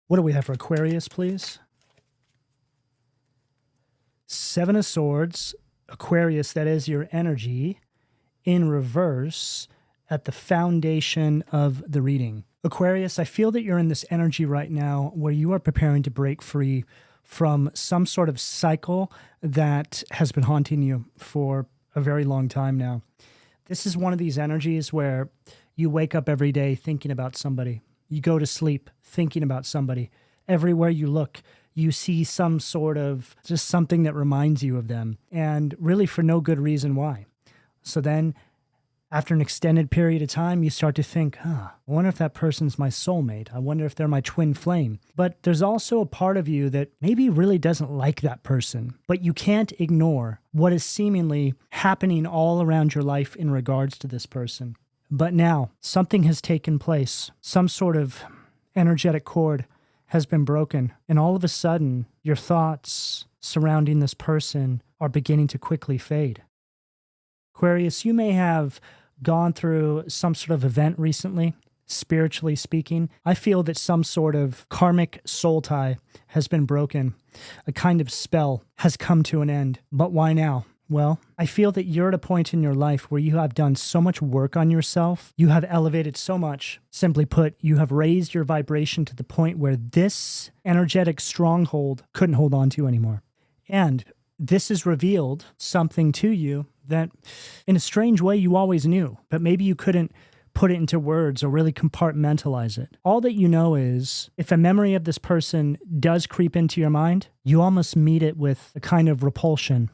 What do we have for Aquarius, please? Seven of Swords. Aquarius, that is your energy, in reverse at the foundation of the reading. Aquarius, I feel that you're in this energy right now where you are preparing to break free from some sort of cycle that has been haunting you for a very long time now. This is one of these energies where you wake up every day thinking about somebody. You go to sleep thinking about somebody. Everywhere you look, you see some sort of just something that reminds you of them, and really for no good reason why. So then, after an extended period of time, you start to think, I wonder if that person's my soulmate. I wonder if they're my twin flame. But there's also a part of you that maybe really doesn't like that person, but you can't ignore what is seemingly happening all around your life in regards to this person. But now, something has taken place. Some sort of energetic cord has been broken, and all of a sudden, your thoughts surrounding this person are beginning to quickly fade. Aquarius, you may have gone through some sort of event recently, spiritually speaking. I feel that some sort of karmic soul tie has been broken. A kind of spell has come to an end. But why now? Well, I feel that you're at a point in your life where you have done so much work on yourself. You have elevated so much. Simply put, you have raised your vibration to the point where this energetic stronghold couldn't hold on to anymore. And this has revealed something to you that in a strange way you always knew, but maybe you couldn't put it into words or really compartmentalize it. All that you know is if a memory of this person does creep into your mind, you almost meet it with a kind of repulsion.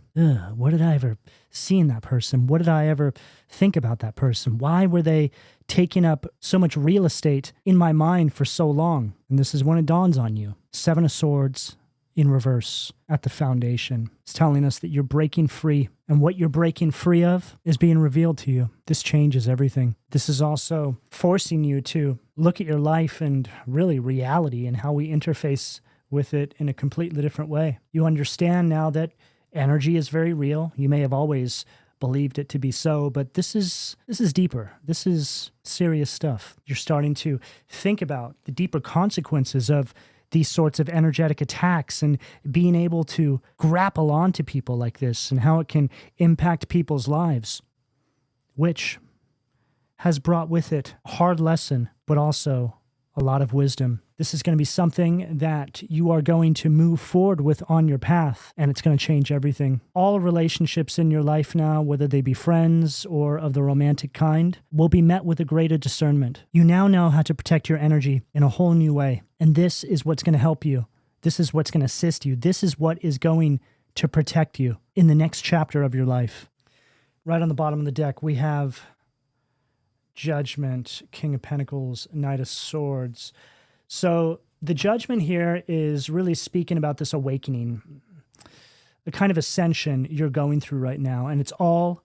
What did I ever see in that person? What did I ever think about that person? Why were they taking up so much real estate in my mind for so long? And this is when it dawns on you. Seven of Swords in reverse at the foundation. It's telling us that you're breaking free, and what you're breaking free of is being revealed to you. This changes everything. This is also forcing you to look at your life and really reality and how we interface with it in a completely different way. You understand now that energy is very real. You may have always believed it to be so, but this is deeper. This is serious stuff. You're starting to think about the deeper consequences of these sorts of energetic attacks and being able to grapple onto people like this and how it can impact people's lives, which has brought with it a hard lesson, but also a lot of wisdom. This is going to be something that you are going to move forward with on your path, and it's going to change everything. All relationships in your life now, whether they be friends or of the romantic kind, will be met with a greater discernment. You now know how to protect your energy in a whole new way, and this is what's going to help you. This is what's going to assist you. This is what is going to protect you in the next chapter of your life. Right on the bottom of the deck, we have Judgment, King of Pentacles, Knight of Swords. So the Judgment here is really speaking about this awakening, the kind of ascension you're going through right now. And it's all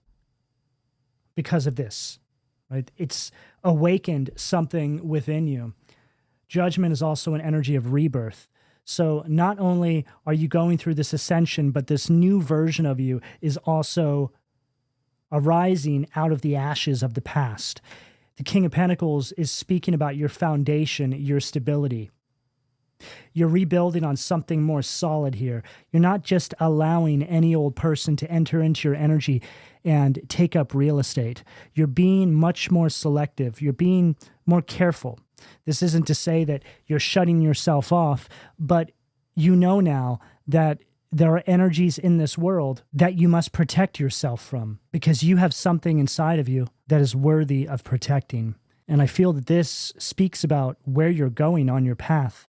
because of this, right? It's awakened something within you. Judgment is also an energy of rebirth. So not only are you going through this ascension, but this new version of you is also arising out of the ashes of the past. The King of Pentacles is speaking about your foundation, your stability. You're rebuilding on something more solid here. You're not just allowing any old person to enter into your energy and take up real estate. You're being much more selective. You're being more careful. This isn't to say that you're shutting yourself off, but you know now that there are energies in this world that you must protect yourself from because you have something inside of you that is worthy of protecting. And I feel that this speaks about where you're going on your path.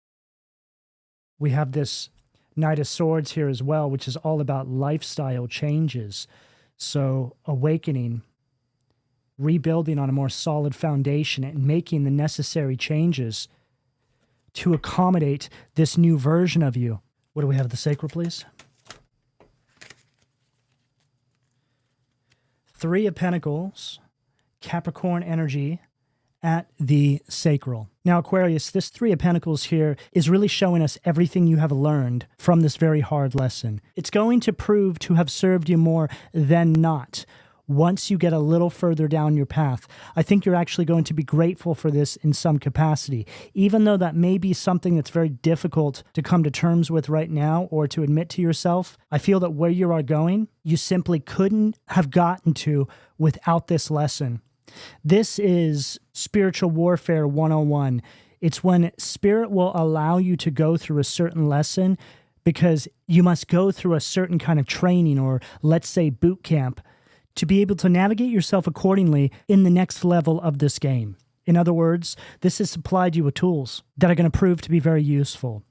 We have this Knight of Swords here as well, which is all about lifestyle changes. So awakening, rebuilding on a more solid foundation and making the necessary changes to accommodate this new version of you. What do we have at the sacral, please? Three of Pentacles, Capricorn energy at the sacral. Now, Aquarius, this Three of Pentacles here is really showing us everything you have learned from this very hard lesson. It's going to prove to have served you more than not. once you get a little further down your path. I think you're actually going to be grateful for this in some capacity, even though that may be something that's very difficult to come to terms with right now or to admit to yourself. I feel that where you are going, you simply couldn't have gotten to without this lesson. This is spiritual warfare 101. It's when spirit will allow you to go through a certain lesson because you must go through a certain kind of training, or let's say boot camp, to be able to navigate yourself accordingly in the next level of this game. In other words, this has supplied you with tools that are going to prove to be very useful.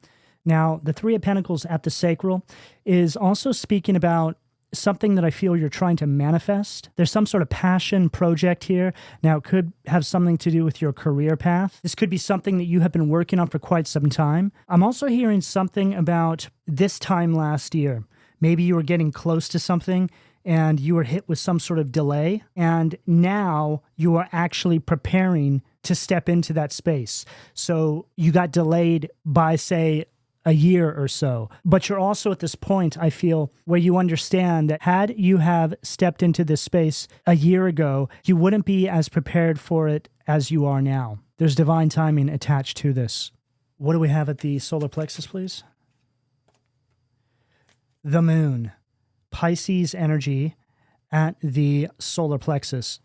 Now, the Three of Pentacles at the sacral is also speaking about something that I feel you're trying to manifest. There's some sort of passion project here. Now, it could have something to do with your career path. This could be something that you have been working on for quite some time. I'm also hearing something about this time last year. Maybe you were getting close to something and you were hit with some sort of delay, and now you are actually preparing to step into that space. So you got delayed by, say, a year or so. But you're also at this point, I feel, where you understand that had you have stepped into this space a year ago, you wouldn't be as prepared for it as you are now. There's divine timing attached to this. What do we have at the solar plexus, please? The moon. Pisces energy at the solar plexus.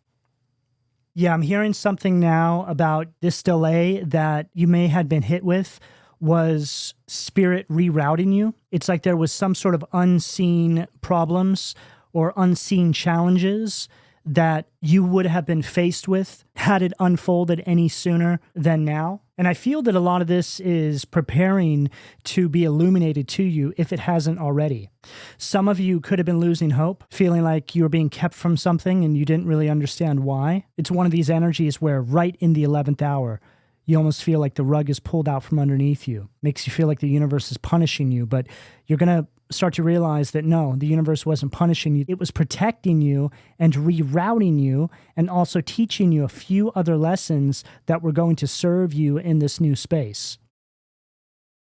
Yeah, I'm hearing something now about this delay that you may have been hit with was spirit rerouting you. It's like there was some sort of unseen problems or unseen challenges that you would have been faced with had it unfolded any sooner than now. And I feel that a lot of this is preparing to be illuminated to you if it hasn't already. Some of you could have been losing hope, feeling like you were being kept from something and you didn't really understand why. It's one of these energies where right in the 11th hour, you almost feel like the rug is pulled out from underneath you. Makes you feel like the universe is punishing you, but you're going to start to realize that no, the universe wasn't punishing you. It was protecting you and rerouting you and also teaching you a few other lessons that were going to serve you in this new space.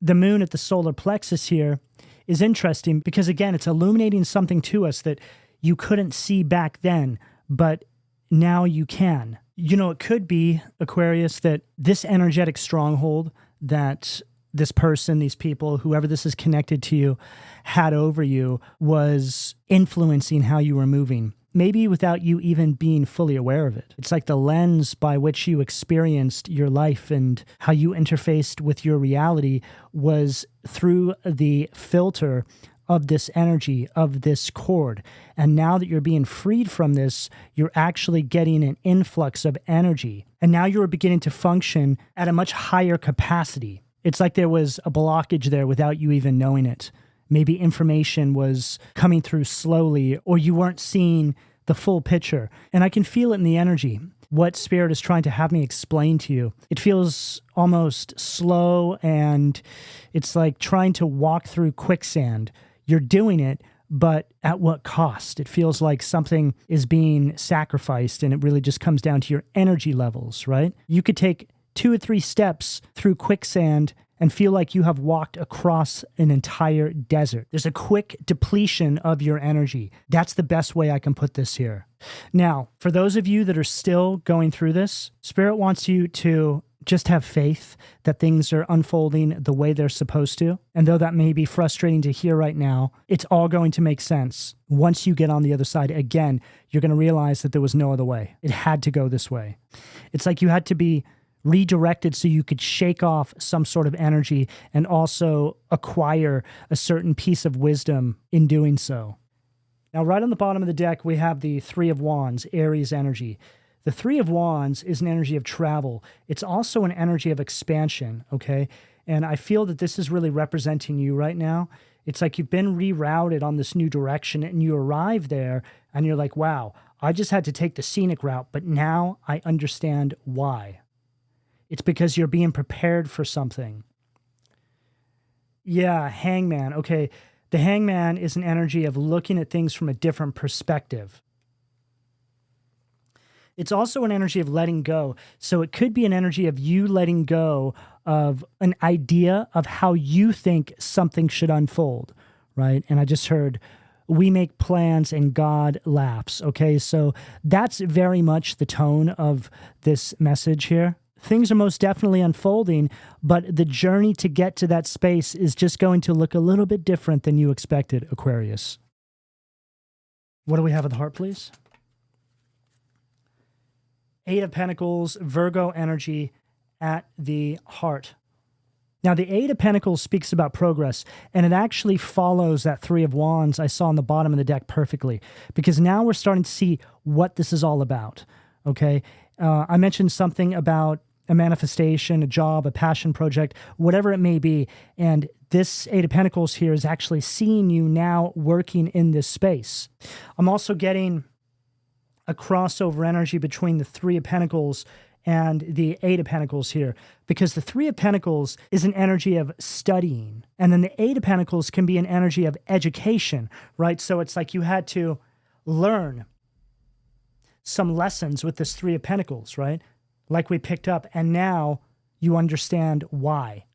The moon at the solar plexus here is interesting because, again, it's illuminating something to us that you couldn't see back then, but now you can. You know, it could be, Aquarius, that this energetic stronghold that this person, these people, whoever this is connected to you, had over you was influencing how you were moving, maybe without you even being fully aware of it. It's like the lens by which you experienced your life and how you interfaced with your reality was through the filter of this energy, of this cord. And now that you're being freed from this, you're actually getting an influx of energy. And now you're beginning to function at a much higher capacity. It's like there was a blockage there without you even knowing it. Maybe information was coming through slowly, or you weren't seeing the full picture. And I can feel it in the energy. What Spirit is trying to have me explain to you. It feels almost slow, and it's like trying to walk through quicksand. You're doing it, but at what cost? It feels like something is being sacrificed, and it really just comes down to your energy levels, right? You could take 2 or 3 steps through quicksand and feel like you have walked across an entire desert. There's a quick depletion of your energy. That's the best way I can put this here. Now, for those of you that are still going through this, Spirit wants you to just have faith that things are unfolding the way they're supposed to. And though that may be frustrating to hear right now, it's all going to make sense. Once you get on the other side, again, you're going to realize that there was no other way. It had to go this way. It's like you had to be redirected so you could shake off some sort of energy and also acquire a certain piece of wisdom in doing so. Now, right on the bottom of the deck, we have the Three of Wands, Aries energy. The Three of Wands is an energy of travel. It's also an energy of expansion, okay? And I feel that this is really representing you right now. It's like you've been rerouted on this new direction, and you arrive there and you're like, wow, I just had to take the scenic route, but now I understand why. It's because you're being prepared for something. Yeah, Hangman. Okay, the Hangman is an energy of looking at things from a different perspective. It's also an energy of letting go. So it could be an energy of you letting go of an idea of how you think something should unfold, right? And I just heard we make plans and God laughs. Okay, so that's very much the tone of this message here. Things are most definitely unfolding, but the journey to get to that space is just going to look a little bit different than you expected, Aquarius. What do we have at the heart, please? Eight of Pentacles, Virgo energy at the heart. Now, the Eight of Pentacles speaks about progress, and it actually follows that Three of Wands I saw on the bottom of the deck perfectly, because now we're starting to see what this is all about, okay? I mentioned something about a manifestation, a job, a passion project, whatever it may be, and this Eight of Pentacles here is actually seeing you now working in this space. I'm also getting a crossover energy between the Three of Pentacles and the Eight of Pentacles here, because the Three of Pentacles is an energy of studying, and then the Eight of Pentacles can be an energy of education, right? So it's like you had to learn some lessons with this Three of Pentacles, right? Like we picked up, and now you understand why.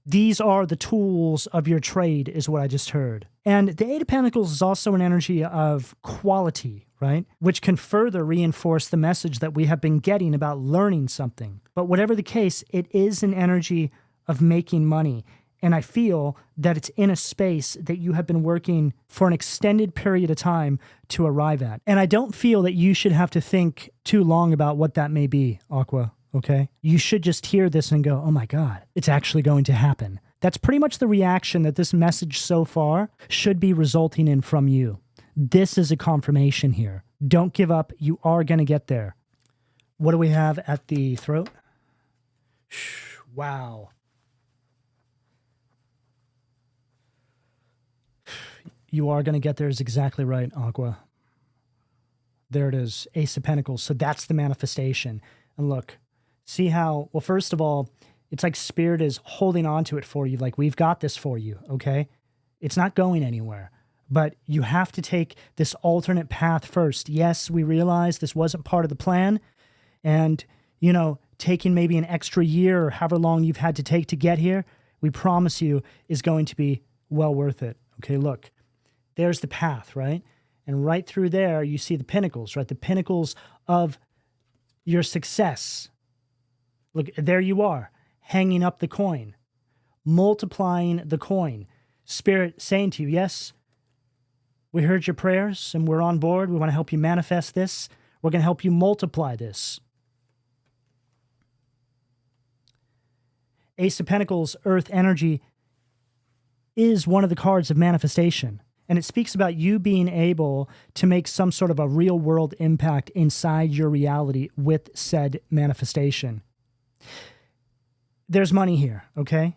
These are the tools of your trade, is what I just heard. And the Eight of Pentacles is also an energy of quality, right? Which can further reinforce the message that we have been getting about learning something. But whatever the case, it is an energy of making money. And I feel that it's in a space that you have been working for an extended period of time to arrive at. And I don't feel that you should have to think too long about what that may be, Aqua. Okay? You should just hear this and go, oh my God, it's actually going to happen. That's pretty much the reaction that this message so far should be resulting in from you. This is a confirmation here. Don't give up. You are going to get there. What do we have at the throat? Wow. You are going to get there is exactly right, Aqua. There it is, Ace of Pentacles. So that's the manifestation. And look, see how, well, first of all, it's like Spirit is holding on to it for you. Like, we've got this for you, okay? It's not going anywhere. But you have to take this alternate path first. Yes, we realize this wasn't part of the plan. And, you know, taking maybe an extra year or however long you've had to take to get here, we promise you is going to be well worth it. Okay, look, there's the path, right? And right through there, you see the pinnacles, right? The pinnacles of your success. Look, there you are, hanging up the coin, multiplying the coin. Spirit saying to you, yes, we heard your prayers and we're on board. We want to help you manifest this. We're going to help you multiply this. Ace of Pentacles, Earth energy, is one of the cards of manifestation. And it speaks about you being able to make some sort of a real world impact inside your reality with said manifestation. There's money here, okay?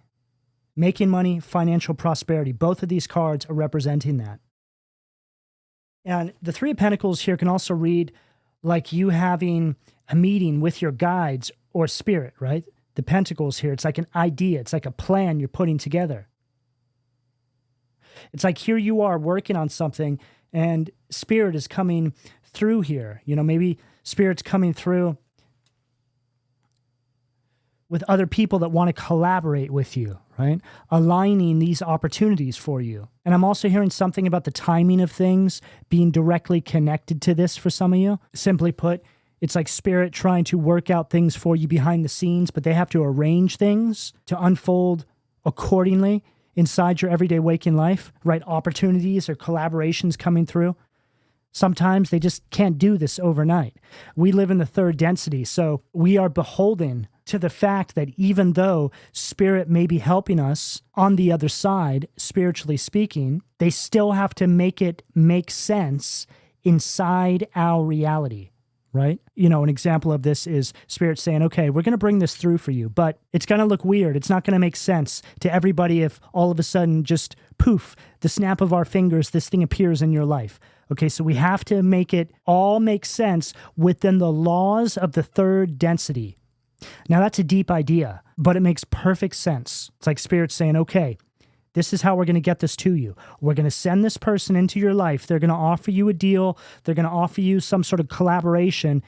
Making money, financial prosperity. Both of these cards are representing that. And the Three of Pentacles here can also read like you having a meeting with your guides or spirit, right? The Pentacles here, it's like an idea. It's like a plan you're putting together. It's like here you are working on something and Spirit is coming through here. You know, maybe Spirit's coming through with other people that want to collaborate with you, right? Aligning these opportunities for you. And I'm also hearing something about the timing of things being directly connected to this for some of you. Simply put, it's like Spirit trying to work out things for you behind the scenes, but they have to arrange things to unfold accordingly inside your everyday waking life, right? Opportunities or collaborations coming through. Sometimes they just can't do this overnight. We live in the third density, so we are beholden to the fact that even though Spirit may be helping us on the other side, spiritually speaking, they still have to make it make sense inside our reality, right? You know, an example of this is Spirit saying, okay, we're going to bring this through for you, but it's going to look weird. It's not going to make sense to everybody if all of a sudden just poof, the snap of our fingers, this thing appears in your life. Okay, so we have to make it all make sense within the laws of the third density. Now, that's a deep idea, but it makes perfect sense. It's like Spirit saying, okay, this is how we're going to get this to you. We're going to send this person into your life. They're going to offer you a deal. They're going to offer you some sort of collaboration.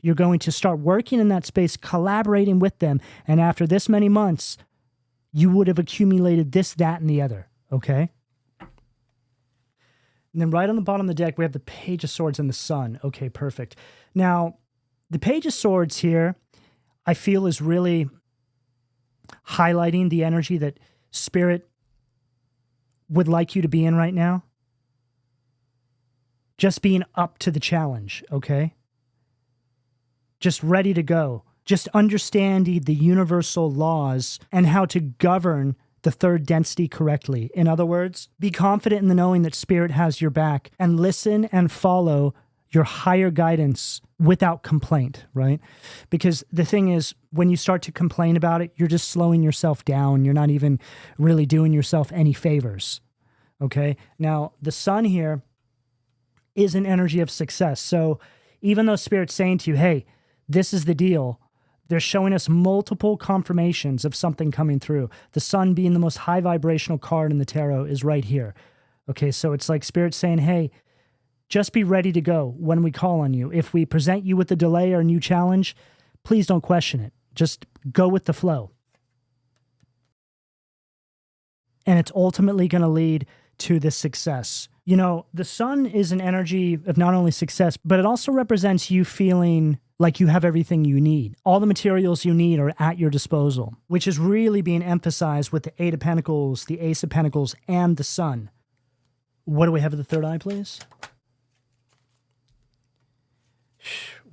You're going to start working in that space, collaborating with them. And after this many months, you would have accumulated this, that, and the other, okay? And then right on the bottom of the deck, we have the Page of Swords and the Sun. Okay, perfect. Now, the Page of Swords here, I feel is really highlighting the energy that Spirit would like you to be in right now. Just being up to the challenge, okay? Just ready to go. Just understanding the universal laws and how to govern the third density correctly. In other words, be confident in the knowing that Spirit has your back and listen and follow your higher guidance without complaint, right? Because the thing is, when you start to complain about it, you're just slowing yourself down. You're not even really doing yourself any favors, okay? Now, the Sun here is an energy of success. So even though Spirit's saying to you, hey, this is the deal, they're showing us multiple confirmations of something coming through. The Sun being the most high vibrational card in the tarot is right here. Okay, so it's like Spirit saying, hey, just be ready to go when we call on you. If we present you with a delay or a new challenge, please don't question it. Just go with the flow. And it's ultimately going to lead to this success. You know, the Sun is an energy of not only success, but it also represents you feeling like you have everything you need. All the materials you need are at your disposal, which is really being emphasized with the Eight of Pentacles, the Ace of Pentacles, and the Sun. What do we have at the third eye, please?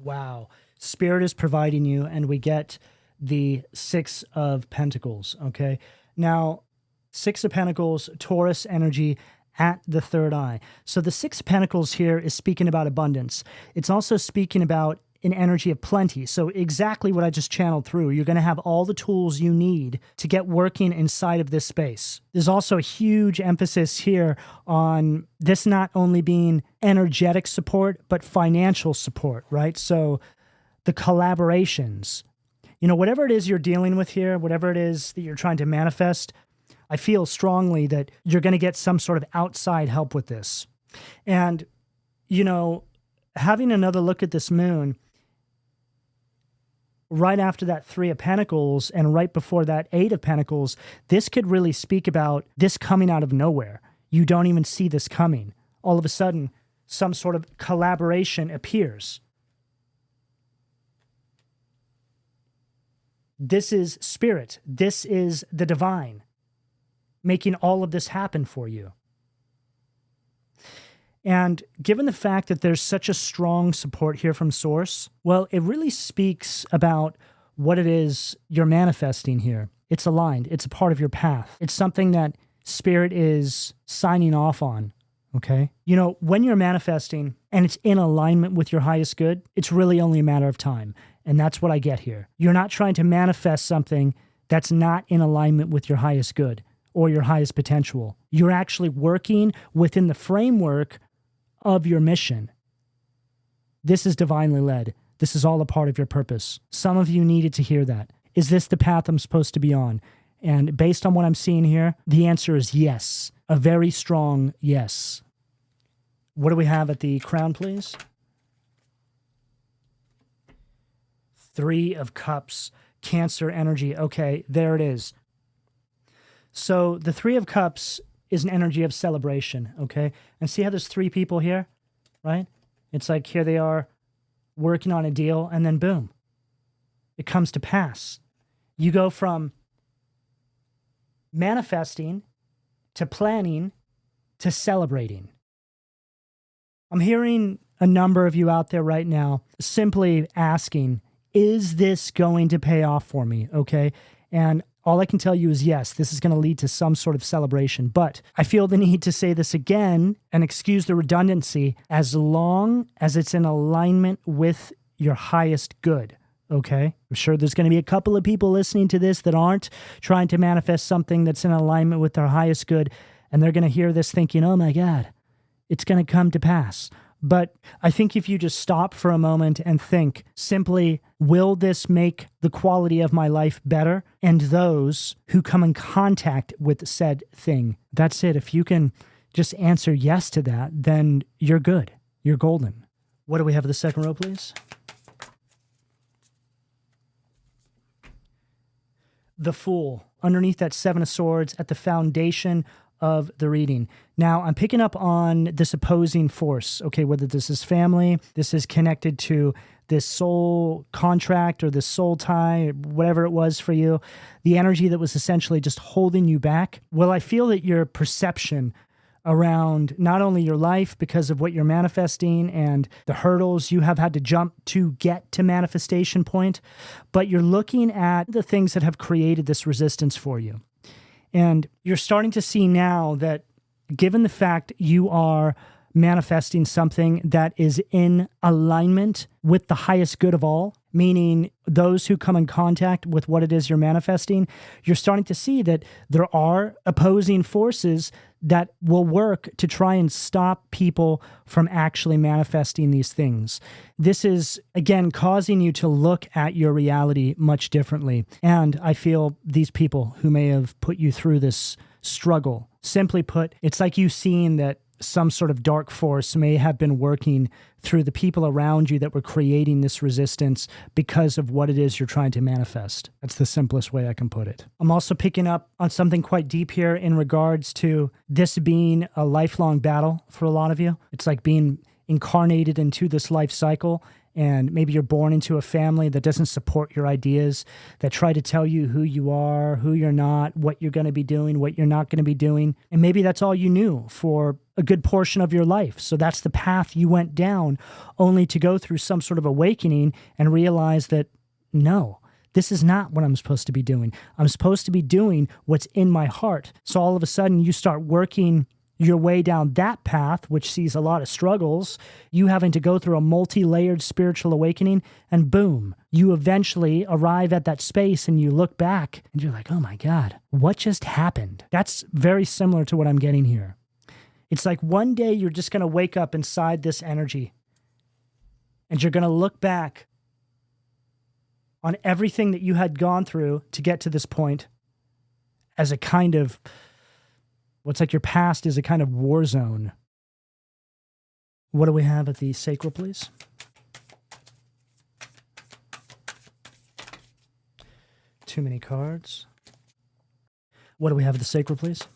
Wow. Spirit is providing you, and we get the Six of Pentacles, okay? Now, Six of Pentacles, Taurus energy at the third eye. So the Six of Pentacles here is speaking about abundance. It's also speaking about an energy of plenty. So exactly what I just channeled through. You're going to have all the tools you need to get working inside of this space. There's also a huge emphasis here on this not only being energetic support, but financial support, right? So the collaborations, you know, whatever it is you're dealing with here, whatever it is that you're trying to manifest, I feel strongly that you're going to get some sort of outside help with this. And, you know, having another look at this moon, right after that Three of Pentacles and right before that Eight of Pentacles, this could really speak about this coming out of nowhere. You don't even see this coming. All of a sudden, some sort of collaboration appears. This is Spirit. This is the divine making all of this happen for you. And given the fact that there's such a strong support here from Source, well, it really speaks about what it is you're manifesting here. It's aligned. It's a part of your path. It's something that Spirit is signing off on, okay? You know, when you're manifesting and it's in alignment with your highest good, it's really only a matter of time. And that's what I get here. You're not trying to manifest something that's not in alignment with your highest good or your highest potential. You're actually working within the framework of your mission. This is divinely led. This is all a part of your purpose. Some of you needed to hear that. Is this the path I'm supposed to be on? And based on what I'm seeing here, the answer is yes. A very strong yes. What do we have at the crown, please? Three of Cups, Cancer energy. Okay, there it is. So the Three of Cups is an energy of celebration, okay? And see how there's three people here, right? It's like here they are working on a deal, and then boom, it comes to pass. You go from manifesting to planning to celebrating. I'm hearing a number of you out there right now simply asking, is this going to pay off for me, okay? And all I can tell you is yes, this is going to lead to some sort of celebration. But I feel the need to say this again and excuse the redundancy as long as it's in alignment with your highest good, okay? I'm sure there's going to be a couple of people listening to this that aren't trying to manifest something that's in alignment with their highest good, and they're going to hear this thinking, oh my God, it's going to come to pass. But I think if you just stop for a moment and think simply, will this make the quality of my life better? And those who come in contact with said thing, that's it. If you can just answer yes to that, then you're good. You're golden. What do we have at the second row, please? The Fool. Underneath that Seven of Swords, at the foundation of the reading. Now, I'm picking up on this opposing force, okay, whether this is family, this is connected to this soul contract or this soul tie, whatever it was for you, the energy that was essentially just holding you back. Well, I feel that your perception around not only your life because of what you're manifesting and the hurdles you have had to jump to get to manifestation point, but you're looking at the things that have created this resistance for you. And you're starting to see now that given the fact you are manifesting something that is in alignment with the highest good of all, meaning those who come in contact with what it is you're manifesting, you're starting to see that there are opposing forces that will work to try and stop people from actually manifesting these things. This is, again, causing you to look at your reality much differently. And I feel these people who may have put you through this struggle, simply put, it's like you seeing that some sort of dark force may have been working through the people around you that were creating this resistance because of what it is you're trying to manifest. That's the simplest way I can put it. I'm also picking up on something quite deep here in regards to this being a lifelong battle for a lot of you. It's like being incarnated into this life cycle, and maybe you're born into a family that doesn't support your ideas, that try to tell you who you are, who you're not, what you're going to be doing, what you're not going to be doing. And maybe that's all you knew for a good portion of your life. So that's the path you went down, only to go through some sort of awakening and realize that, no, this is not what I'm supposed to be doing. I'm supposed to be doing what's in my heart. So all of a sudden you start working your way down that path, which sees a lot of struggles, you having to go through a multi-layered spiritual awakening, and boom, you eventually arrive at that space and you look back and you're like, oh my God, what just happened? That's very similar to what I'm getting here. It's like one day you're just going to wake up inside this energy and you're going to look back on everything that you had gone through to get to this point as a kind of, what's like your past is a kind of war zone. What do we have at the sacral, please? Too many cards. What do we have at the sacral, please?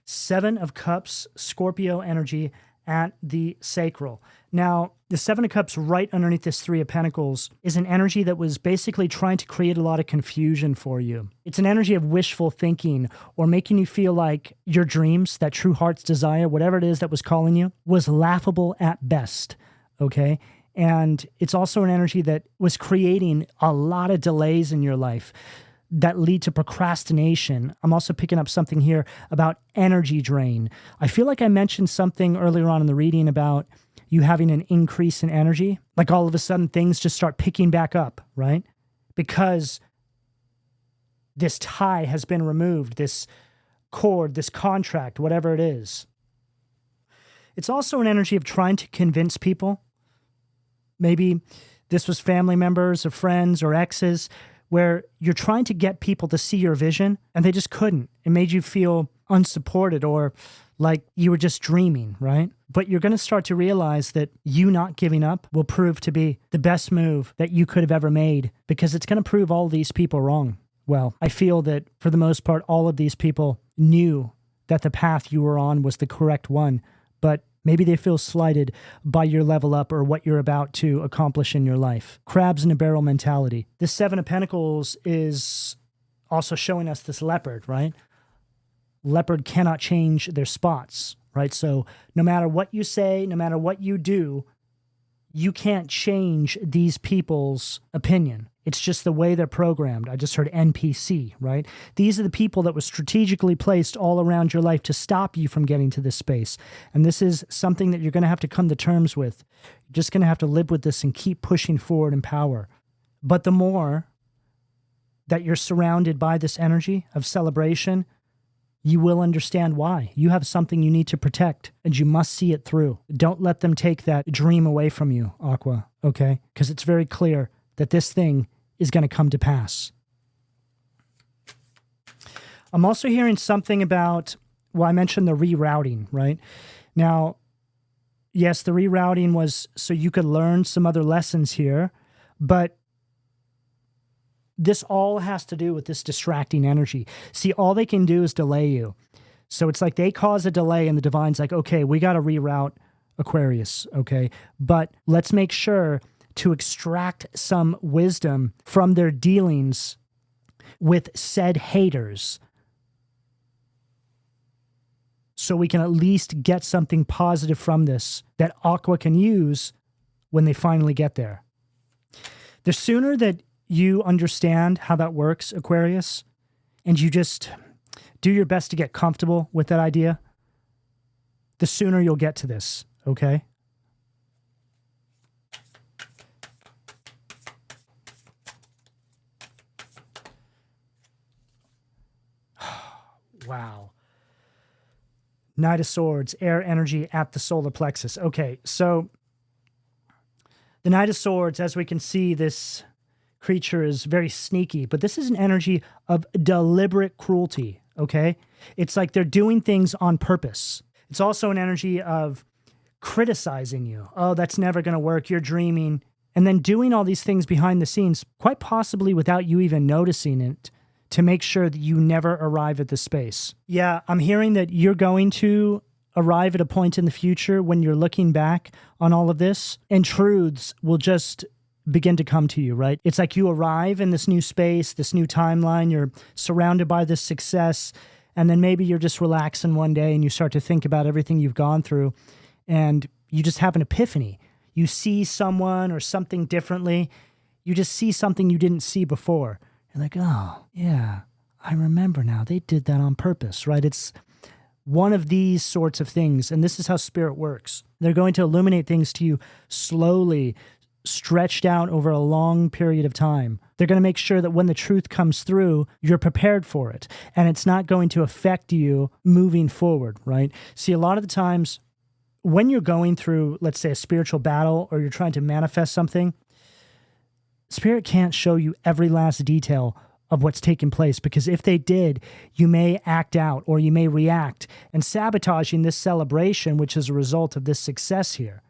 Seven of Cups, Scorpio energy at the sacral. Now, the Seven of Cups right underneath this Three of Pentacles is an energy that was basically trying to create a lot of confusion for you. It's an energy of wishful thinking or making you feel like your dreams, that true heart's desire, whatever it is that was calling you, was laughable at best, okay? And it's also an energy that was creating a lot of delays in your life that lead to procrastination. I'm also picking up something here about energy drain. I feel like I mentioned something earlier on in the reading about you having an increase in energy. Like all of a sudden things just start picking back up, right? Because this tie has been removed, this cord, this contract, whatever it is. It's also an energy of trying to convince people. Maybe this was family members or friends or exes, where you're trying to get people to see your vision and they just couldn't. It made you feel unsupported or like you were just dreaming, right? But you're going to start to realize that you not giving up will prove to be the best move that you could have ever made, because it's going to prove all these people wrong. Well, I feel that for the most part, all of these people knew that the path you were on was the correct one, but maybe they feel slighted by your level up or what you're about to accomplish in your life. Crabs in a barrel mentality. This Seven of Pentacles is also showing us this leopard, right? Leopard cannot change their spots, right? So no matter what you say, no matter what you do, you can't change these people's opinion. It's just the way they're programmed. I just heard NPC, right? These are the people that were strategically placed all around your life to stop you from getting to this space. And this is something that you're going to have to come to terms with. You're just going to have to live with this and keep pushing forward in power. But the more that you're surrounded by this energy of celebration, you will understand why. You have something you need to protect, and you must see it through. Don't let them take that dream away from you, Aqua, okay? Because it's very clear that this thing is going to come to pass. I'm also hearing something about, well, I mentioned the rerouting, right? Now, yes, the rerouting was so you could learn some other lessons here, but this all has to do with this distracting energy. See, all they can do is delay you. So it's like they cause a delay and the divine's like, okay, we got to reroute Aquarius, okay? But let's make sure to extract some wisdom from their dealings with said haters, so we can at least get something positive from this that Aqua can use when they finally get there. The sooner that you understand how that works, Aquarius, and you just do your best to get comfortable with that idea, the sooner you'll get to this, okay? Wow. Knight of Swords, air energy at the solar plexus. Okay, so the Knight of Swords, as we can see, this creature is very sneaky, but this is an energy of deliberate cruelty, okay? It's like they're doing things on purpose. It's also an energy of criticizing you. Oh, that's never going to work. You're dreaming. And then doing all these things behind the scenes, quite possibly without you even noticing it, to make sure that you never arrive at the space. Yeah, I'm hearing that you're going to arrive at a point in the future when you're looking back on all of this, and truths will just begin to come to you, right? It's like you arrive in this new space, this new timeline, you're surrounded by this success, and then maybe you're just relaxing one day and you start to think about everything you've gone through, and you just have an epiphany. You see someone or something differently. You just see something you didn't see before. You're like, oh, yeah, I remember now. They did that on purpose, right? It's one of these sorts of things, and this is how spirit works. They're going to illuminate things to you slowly, stretched out over a long period of time. They're going to make sure that when the truth comes through, you're prepared for it, and it's not going to affect you moving forward, right? See, a lot of the times when you're going through, let's say, a spiritual battle, or you're trying to manifest something, Spirit can't show you every last detail of what's taking place, because if they did, you may act out or you may react and sabotaging this celebration, which is a result of this success here.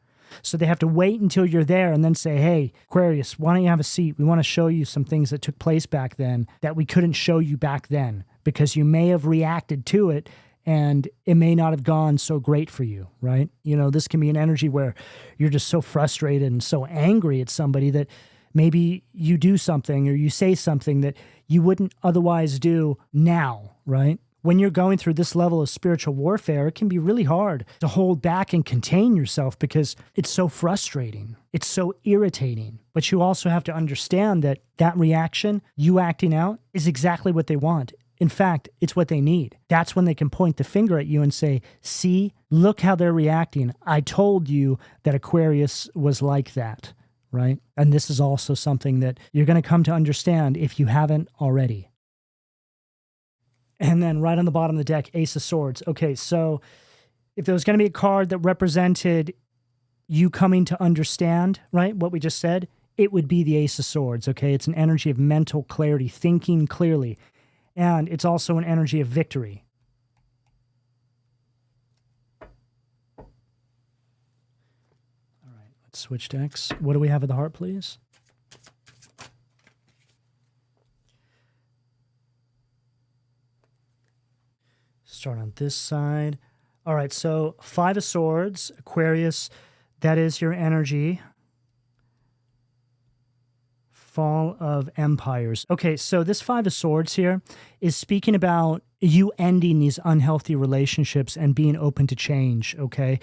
So they have to wait until you're there and then say, hey, Aquarius, why don't you have a seat? We want to show you some things that took place back then that we couldn't show you back then, because you may have reacted to it and it may not have gone so great for you, right? You know, this can be an energy where you're just so frustrated and so angry at somebody that maybe you do something or you say something that you wouldn't otherwise do now, right? When you're going through this level of spiritual warfare, it can be really hard to hold back and contain yourself because it's so frustrating. It's so irritating. But you also have to understand that that reaction, you acting out, is exactly what they want. In fact, it's what they need. That's when they can point the finger at you and say, see, look how they're reacting. I told you that Aquarius was like that. Right? And this is also something that you're going to come to understand if you haven't already. And then right on the bottom of the deck, Ace of Swords. Okay, so if there was going to be a card that represented you coming to understand, right, what we just said, it would be the Ace of Swords, okay? It's an energy of mental clarity, thinking clearly. And it's also an energy of victory. Switch decks. What do we have at the heart, please? Start on this side. All right, so Five of Swords, Aquarius, that is your energy. Fall of Empires. Okay, so this Five of Swords here is speaking about you ending these unhealthy relationships and being open to change, okay?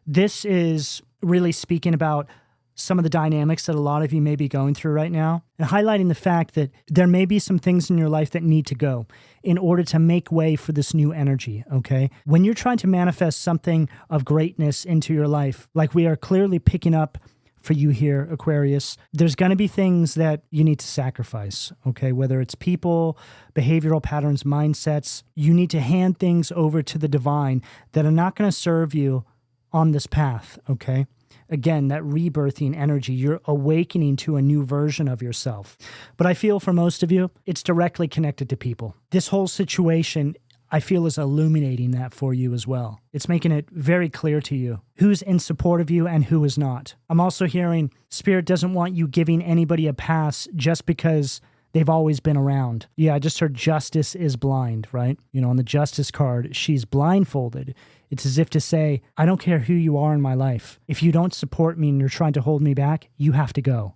This is really speaking about some of the dynamics that a lot of you may be going through right now, and highlighting the fact that there may be some things in your life that need to go in order to make way for this new energy, okay? When you're trying to manifest something of greatness into your life, like we are clearly picking up for you here, Aquarius, there's going to be things that you need to sacrifice, okay? Whether it's people, behavioral patterns, mindsets, you need to hand things over to the divine that are not going to serve you on this path, okay? Again, that rebirthing energy, you're awakening to a new version of yourself. But I feel for most of you, it's directly connected to people. This whole situation, I feel, is illuminating that for you as well. It's making it very clear to you who's in support of you and who is not. I'm also hearing Spirit doesn't want you giving anybody a pass just because They've always been around. Yeah, I just heard justice is blind, right? You know, on the justice card, she's blindfolded. It's as if to say, I don't care who you are in my life. If you don't support me and you're trying to hold me back, you have to go.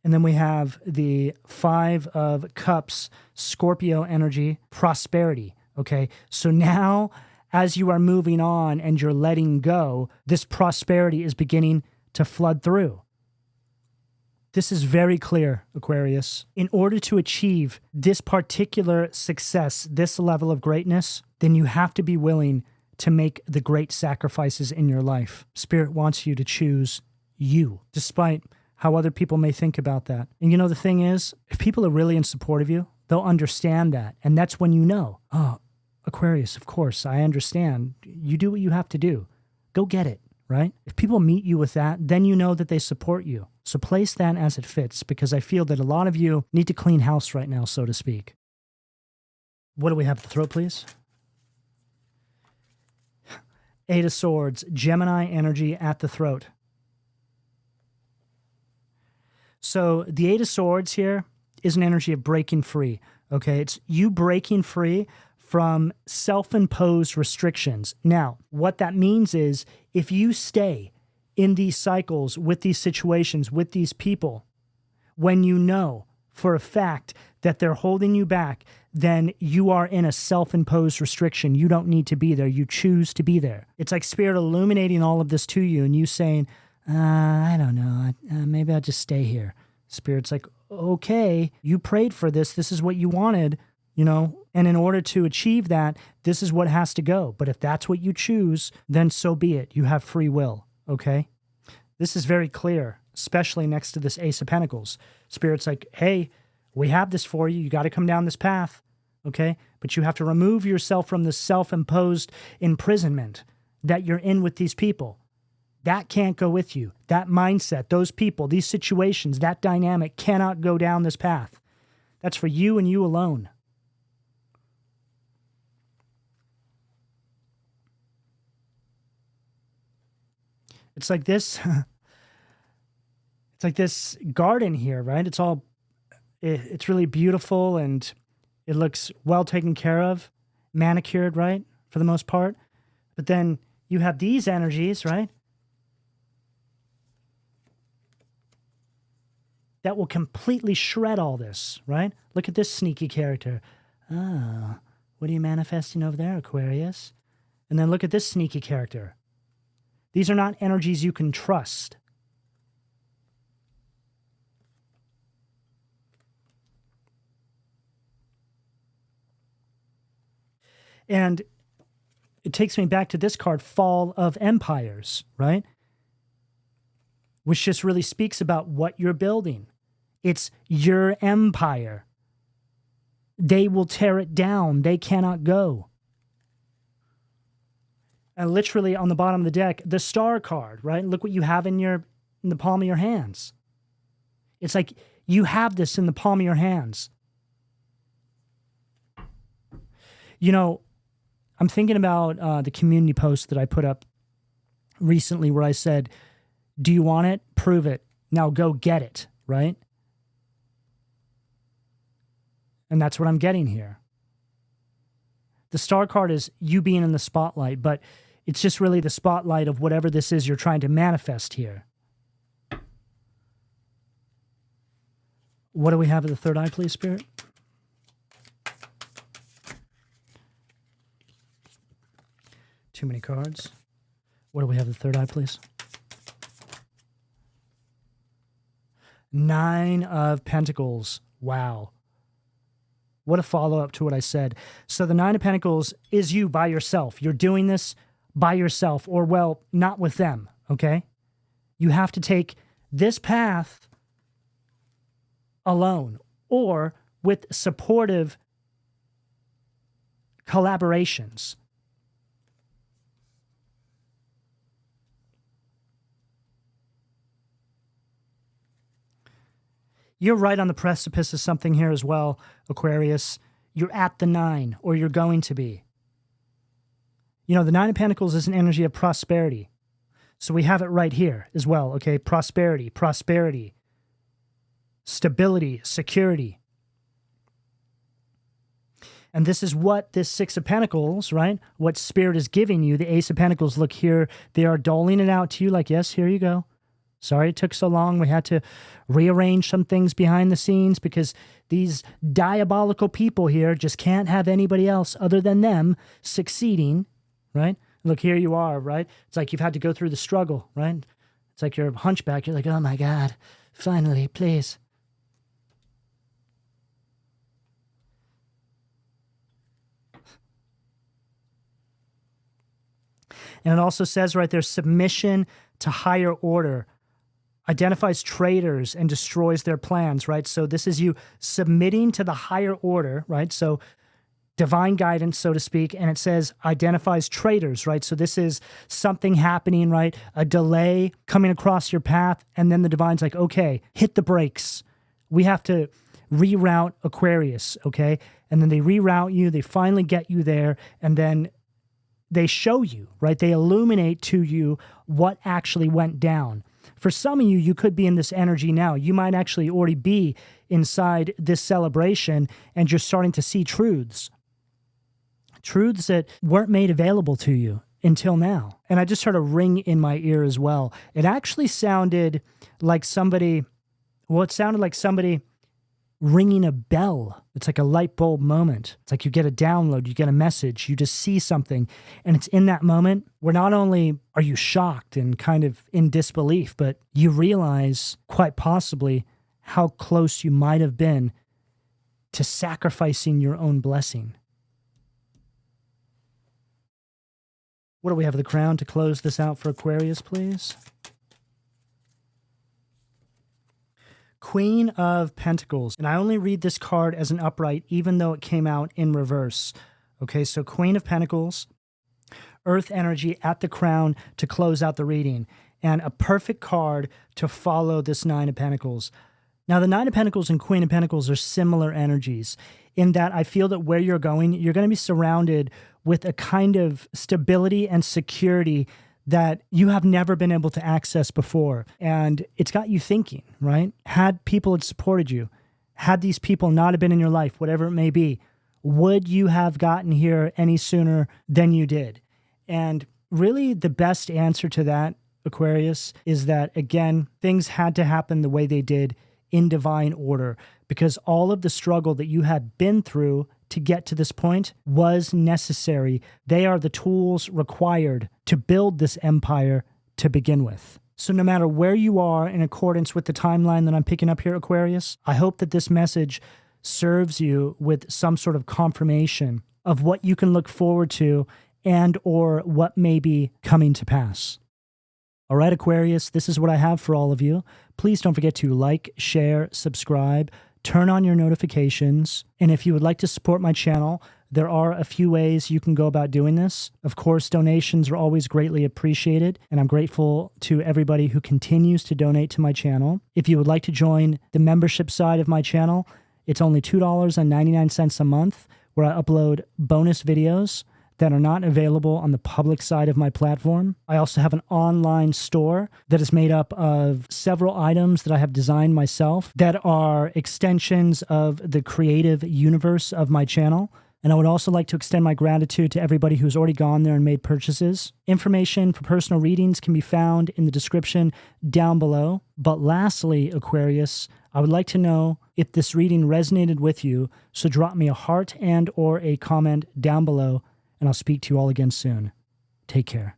And then we have the 5 of Cups, Scorpio energy, prosperity, okay? So now, as you are moving on and you're letting go, this prosperity is beginning to flood through. This is very clear, Aquarius. In order to achieve this particular success, this level of greatness, then you have to be willing to make the great sacrifices in your life. Spirit wants you to choose you, despite how other people may think about that. And you know, the thing is, if people are really in support of you, they'll understand that. And that's when you know, oh, Aquarius, of course, I understand. You do what you have to do. Go get it, right? If people meet you with that, then you know that they support you. So place that as it fits, because I feel that a lot of you need to clean house right now, so to speak. What do we have at the throat, please? 8 of Swords, Gemini energy at the throat. So the 8 of Swords here is an energy of breaking free, okay? It's you breaking free from self-imposed restrictions. Now, what that means is if you stay in these cycles, with these situations, with these people, when you know for a fact that they're holding you back, then you are in a self-imposed restriction. You don't need to be there. You choose to be there. It's like Spirit illuminating all of this to you and you saying, I don't know, maybe I'll just stay here. Spirit's like, okay, you prayed for this. This is what you wanted, you know, and in order to achieve that, this is what has to go. But if that's what you choose, then so be it. You have free will, okay? This is very clear, especially next to this Ace of Pentacles. Spirit's like, hey, we have this for you. You got to come down this path, okay? But you have to remove yourself from the self-imposed imprisonment that you're in with these people. That can't go with you. That mindset, those people, these situations, that dynamic cannot go down this path. That's for you and you alone. It's like this, it's like this garden here, right? It's really beautiful and it looks well taken care of, manicured, right? For the most part. But then you have these energies, right? That will completely shred all this, right? Look at this sneaky character. Ah, what are you manifesting over there, Aquarius? And then look at this sneaky character. These are not energies you can trust. And it takes me back to this card, Fall of Empires, right? Which just really speaks about what you're building. It's your empire. They will tear it down. They cannot go. And literally on the bottom of the deck, the Star card, right? Look what you have in the palm of your hands. It's like you have this in the palm of your hands. You know, I'm thinking about the community post that I put up recently where I said, do you want it? Prove it. Now go get it, right? And that's what I'm getting here. The Star card is you being in the spotlight, but it's just really the spotlight of whatever this is you're trying to manifest here. What do we have at the third eye, please, Spirit? Too many cards. What do we have at the third eye, please? 9 of Pentacles. Wow. What a follow-up to what I said. So the 9 of Pentacles is you by yourself. You're doing this by yourself, or, well, not with them, okay? You have to take this path alone or with supportive collaborations. You're right on the precipice of something here as well, Aquarius. You're at the 9, or you're going to be. You know, the 9 of Pentacles is an energy of prosperity. So we have it right here as well, okay? Prosperity, prosperity. stability, security. And this is what this Six of Pentacles, right? What Spirit is giving you. The Ace of Pentacles, look here. They are doling it out to you like, yes, here you go. Sorry it took so long. We had to rearrange some things behind the scenes because these diabolical people here just can't have anybody else other than them succeeding, right? Look, here you are, right? It's like you've had to go through the struggle, right? It's like you're a hunchback. You're like, oh my God, finally, please. And it also says right there, submission to higher order, identifies traitors and destroys their plans, right? So this is you submitting to the higher order, right? So divine guidance, so to speak, and it says identifies traitors, right? So this is something happening, right? A delay coming across your path, and then the divine's like, okay, hit the brakes. We have to reroute Aquarius, okay? And then they reroute you, they finally get you there, and then they show you, right? They illuminate to you what actually went down. For some of you, you could be in this energy now. You might actually already be inside this celebration and you're starting to see truths that weren't made available to you until now. And I just heard a ring in my ear as well. It actually sounded like somebody, it sounded like somebody ringing a bell. It's like a light bulb moment. It's like you get a download, you get a message, you just see something. And it's in that moment where not only are you shocked and kind of in disbelief, but you realize quite possibly how close you might have been to sacrificing your own blessing. What do we have? The Crown to close this out for Aquarius, please. Queen of Pentacles. And I only read this card as an upright, even though it came out in reverse. Okay, so Queen of Pentacles, Earth energy at the Crown to close out the reading. And a perfect card to follow this Nine of Pentacles. Now, the Nine of Pentacles and Queen of Pentacles are similar energies in that I feel that where you're going to be surrounded with a kind of stability and security that you have never been able to access before. And it's got you thinking, right? Had people had supported you, had these people not have been in your life, whatever it may be, would you have gotten here any sooner than you did? And really the best answer to that, Aquarius, is that, again, things had to happen the way they did in divine order, because all of the struggle that you had been through to get to this point was necessary. They are the tools required to build this empire to begin with. So no matter where you are in accordance with the timeline that I'm picking up here, Aquarius, I hope that this message serves you with some sort of confirmation of what you can look forward to and or what may be coming to pass. All right, Aquarius, this is what I have for all of you. Please don't forget to like, share, subscribe, turn on your notifications. And if you would like to support my channel, there are a few ways you can go about doing this. Of course, donations are always greatly appreciated, and I'm grateful to everybody who continues to donate to my channel. If you would like to join the membership side of my channel, it's only $2.99 a month, where I upload bonus videos that are not available on the public side of my platform. I also have an online store that is made up of several items that I have designed myself that are extensions of the creative universe of my channel. And I would also like to extend my gratitude to everybody who's already gone there and made purchases. Information for personal readings can be found in the description down below. But lastly, Aquarius, I would like to know if this reading resonated with you, so drop me a heart and or a comment down below, and I'll speak to you all again soon. Take care.